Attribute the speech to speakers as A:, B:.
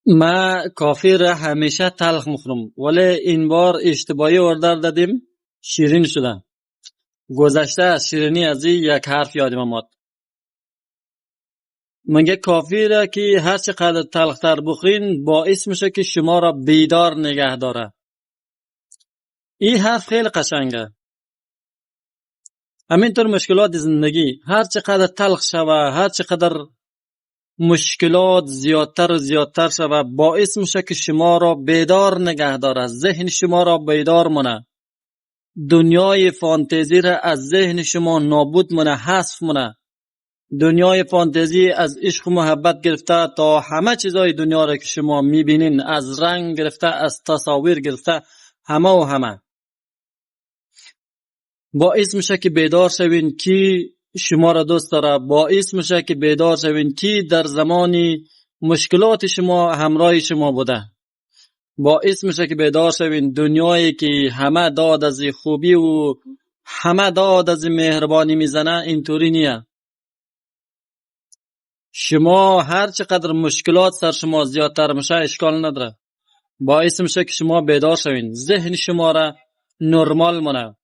A: ما کافی را همیشه تلخ میخورم، ولی این بار اشتباهی اوردر دادیم، شیرین شده. گذشته از شیرینی از این یک حرف یادم آمد. میگه کافی را که هر چقدر تلختر بخورین باعث میشه که شما را بیدار نگه داره. این حرف خیلی قشنگه. همینطور مشکلات زندگی هر چقدر تلخ شوه، هر چقدر مشکلات زیادتر و زیادتر شوه، باعث میشه که شما را بیدار نگه داره، ذهن شما را بیدار مونه، دنیای فانتزی را از ذهن شما نابود مونه، حذف مونه. دنیای فانتزی از عشق و محبت گرفته تا همه چیزای دنیا را که شما میبینین، از رنگ گرفته، از تصاویر گرفته، همه و همه باعث میشه که بیدار شوین که شما را دوست داره، باعث میشه که بیدار شوین که در زمان مشکلات شما همراه شما بوده، باعث میشه که بیدار شوین دنیایی که همه داد از خوبی و همه داد از مهربانی میزنه اینطوری نیه. شما هر چقدر مشکلات سر شما زیادتر میشه اشکال نداره، باعث میشه که شما بیدار شوین، ذهن شما را نرمال مونه.